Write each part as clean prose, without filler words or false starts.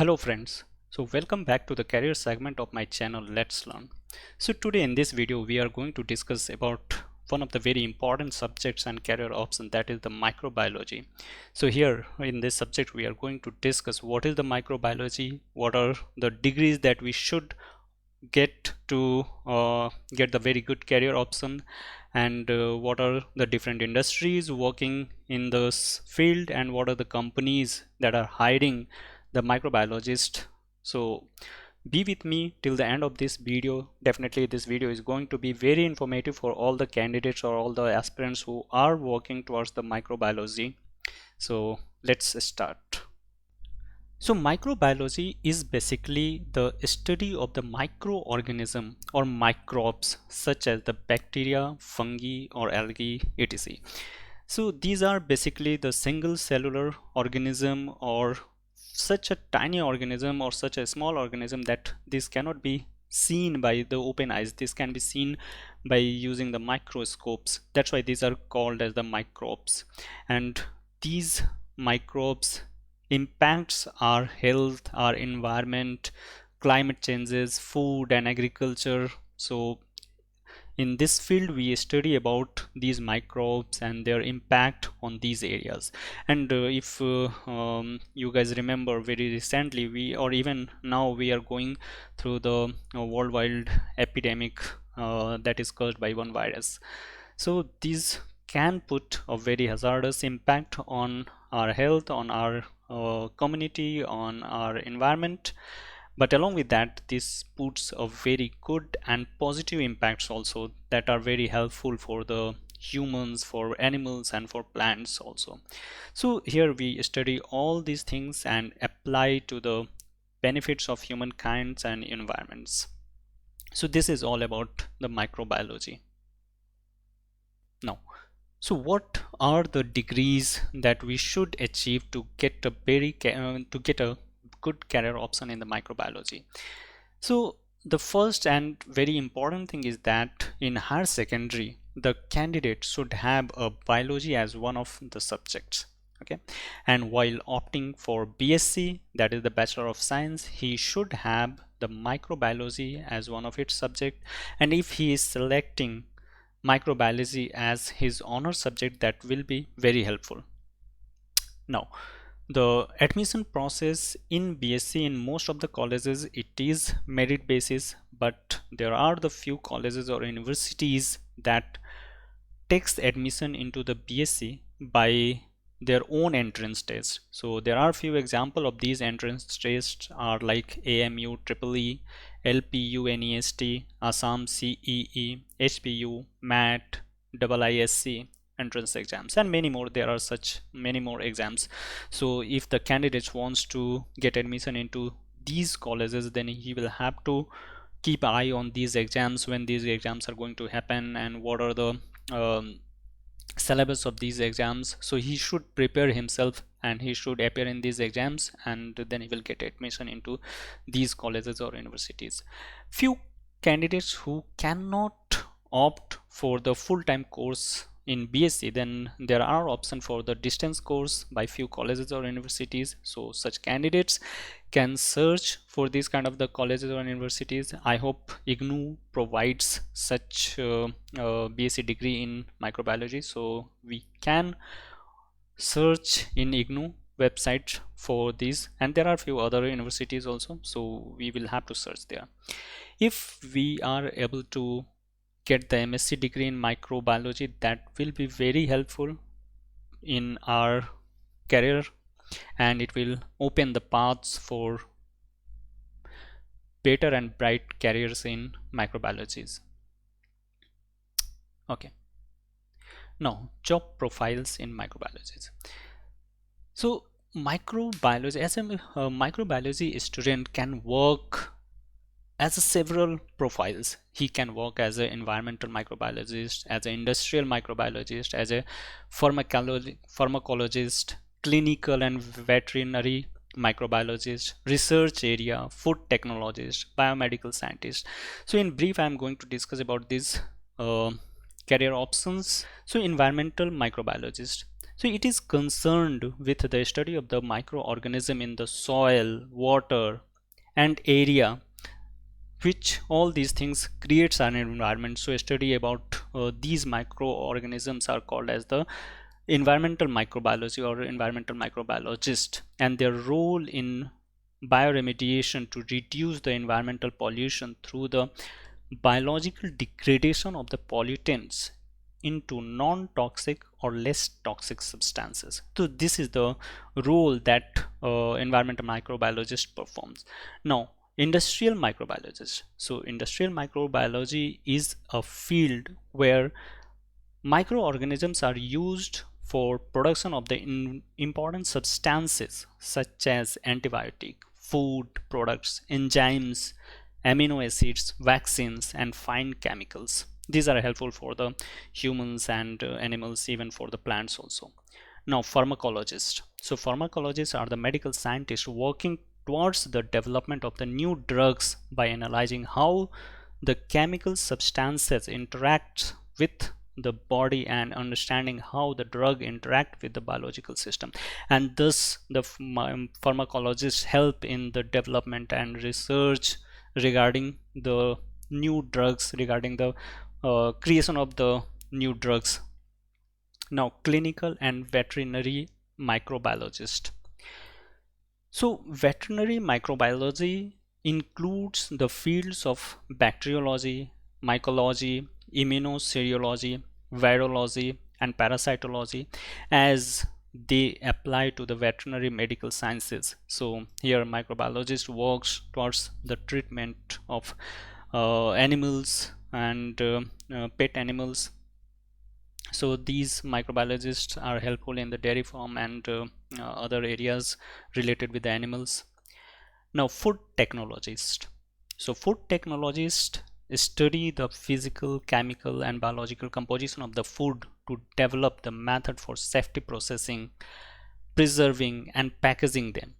Hello friends, so welcome back to the career segment of my channel Let's Learn. So today in this video we are going to discuss about one of the very important subjects and career option, that is the microbiology. So here in this subject we are going to discuss what is the microbiology, what are the degrees that we should get to get the very good career option, and what are the different industries working in this field, and what are the companies that are hiring the microbiologist. So be with me till the end of this video. Definitely this video is going to be very informative for all the candidates or all the aspirants who are working towards the microbiology. So let's start. So microbiology is basically the study of the microorganism or microbes such as the bacteria, fungi or algae, etc. So these are basically the single cellular organism, or such a tiny organism or such a small organism that this cannot be seen by the open eyes. This can be seen by using the microscopes. That's why these are called as the microbes. And these microbes impacts our health, our environment, climate changes, food and agriculture. So in this field we study about these microbes and their impact on these areas. And if you guys remember, very recently we, or even now, we are going through the worldwide epidemic that is caused by one virus. So these can put a very hazardous impact on our health, on our community, on our environment. But along with that, this puts a very good and positive impacts also that are very helpful for the humans, for animals and for plants also. So here we study all these things and apply to the benefits of humankind and environments. So this is all about the microbiology. Now, so what are the degrees that we should achieve to get a good career option in the microbiology? So the first and very important thing is that in higher secondary the candidate should have a biology as one of the subjects. Okay, and while opting for BSc, that is the Bachelor of Science, he should have the microbiology as one of its subject. And if he is selecting microbiology as his honor subject, that will be very helpful. Now, the admission process in BSc in most of the colleges, it is merit basis, but there are the few colleges or universities that takes admission into the BSc by their own entrance test. So there are few example of these entrance tests are like AMU, EEE, LPU, NEST, Assam CEE, HPU, MAT, IISc entrance exams, and many more. There are such many more exams. So if the candidate wants to get admission into these colleges, then he will have to keep eye on these exams, when these exams are going to happen, and what are the syllabus of these exams. So he should prepare himself and he should appear in these exams, and then he will get admission into these colleges or universities. Few candidates who cannot opt for the full-time course in BSc, then there are options for the distance course by few colleges or universities. So such candidates can search for these kind of the colleges or universities. I hope IGNOU provides such BSc degree in microbiology, so we can search in IGNOU website for these, and there are few other universities also, so we will have to search there. If we are able to get the MSc degree in microbiology, that will be very helpful in our career, and it will open the paths for better and bright careers in microbiology. Okay, now job profiles in microbiology. So microbiology, as a microbiology student can work as a several profiles. He can work as an environmental microbiologist, as an industrial microbiologist, as a pharmacologist, clinical and veterinary microbiologist, research area, food technologist, biomedical scientist. So in brief, I am going to discuss about these career options. So environmental microbiologist. So it is concerned with the study of the microorganism in the soil, water, and area, which all these things creates an environment. So a study about these microorganisms are called as the environmental microbiology or environmental microbiologist, and their role in bioremediation to reduce the environmental pollution through the biological degradation of the pollutants into non-toxic or less toxic substances. So this is the role that environmental microbiologist performs. Now, industrial microbiologist. So industrial microbiology is a field where microorganisms are used for production of the important substances such as antibiotic, food products, enzymes, amino acids, vaccines, and fine chemicals. These are helpful for the humans and animals, even for the plants also. Now, pharmacologists. So pharmacologists are the medical scientists working towards the development of the new drugs by analyzing how the chemical substances interact with the body and understanding how the drug interact with the biological system, and thus the pharmacologists help in the development and research regarding the new drugs, regarding the creation of the new drugs. Now, clinical and veterinary microbiologist. So veterinary microbiology includes the fields of bacteriology, mycology, immunoserology, virology, and parasitology as they apply to the veterinary medical sciences. So here microbiologist works towards the treatment of animals and pet animals. So these microbiologists are helpful in the dairy farm and other areas related with the animals. Now, food technologist. So food technologists study the physical, chemical, and biological composition of the food to develop the method for safety processing, preserving, and packaging them.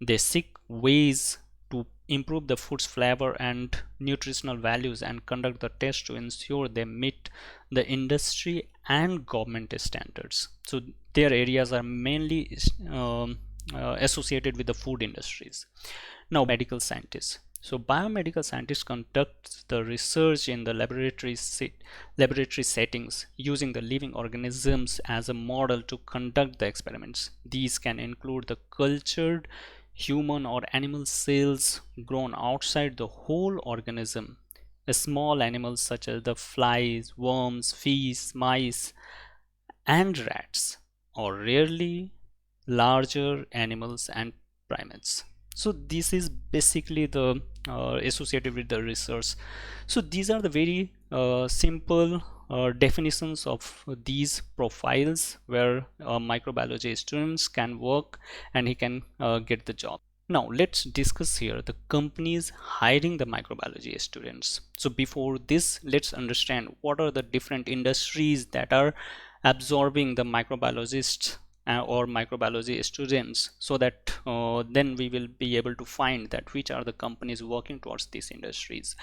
They seek ways to improve the food's flavor and nutritional values and conduct the tests to ensure they meet the industry and government standards. So their areas are mainly associated with the food industries. Now, medical scientists. So biomedical scientists conduct the research in the laboratory settings using the living organisms as a model to conduct the experiments. These can include the cultured human or animal cells grown outside the whole organism, small animals such as the flies, worms, fleas, mice, and rats, or rarely larger animals and primates. So this is basically the associated with the research. So these are the very simple definitions of these profiles where microbiology students can work and he can get the job. Now let's discuss here the companies hiring the microbiology students. So before this, let's understand what are the different industries that are absorbing the microbiologists or microbiology students, so that then we will be able to find that which are the companies working towards these industries.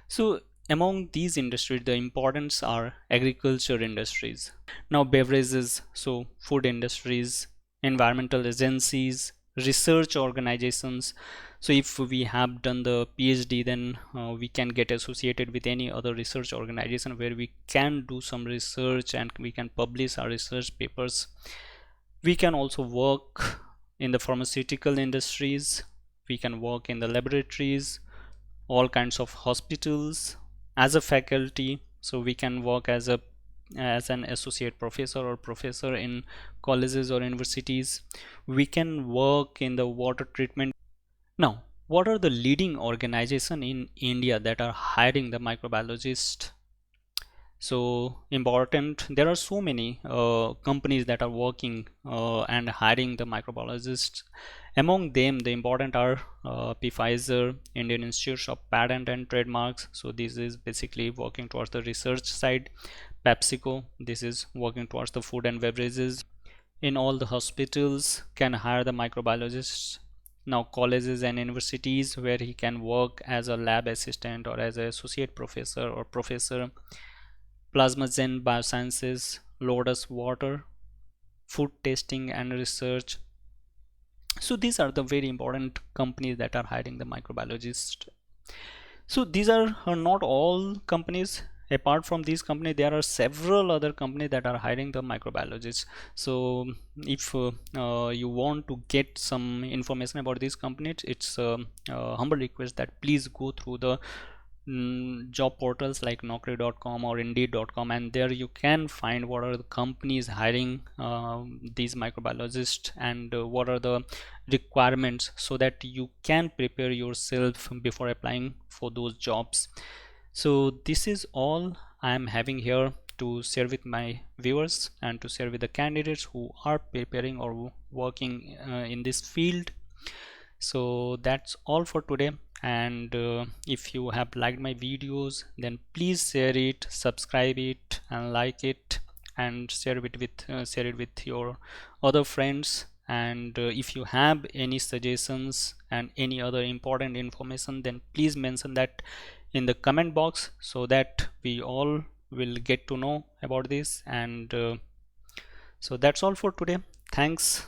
So among these industries, the importance are agriculture industries. Now beverages, so food industries, environmental agencies, research organizations. So if we have done the PhD, then we can get associated with any other research organization where we can do some research and we can publish our research papers. We can also work in the pharmaceutical industries, we can work in the laboratories, all kinds of hospitals, as a faculty. So we can work as an associate professor or professor in colleges or universities. We can work in the water treatment. Now, what are the leading organizations in India that are hiring the microbiologist? So important, there are so many companies that are working and hiring the microbiologists. Among them, the important are Pfizer, Indian Institute of Patent and Trademarks. So this is basically working towards the research side. PepsiCo, this is working towards the food and beverages. In all the hospitals can hire the microbiologists. Now colleges and universities, where he can work as a lab assistant or as an associate professor or professor. Plasmagen Biosciences, Lotus Water, food testing and research. So these are the very important companies that are hiring the microbiologist. So these are not all companies. Apart from these companies, there are several other companies that are hiring the microbiologists. So if you want to get some information about these companies, it's a humble request that please go through the job portals like naukri.com or indeed.com, and there you can find what are the companies hiring these microbiologists, and what are the requirements, so that you can prepare yourself before applying for those jobs. So this is all I am having here to share with my viewers and to share with the candidates who are preparing or working in this field. So that's all for today, and if you have liked my videos, then please share it, subscribe it, and like it, and share it with your other friends. And if you have any suggestions and any other important information, then please mention that in the comment box, so that we all will get to know about this. And so that's all for today. Thanks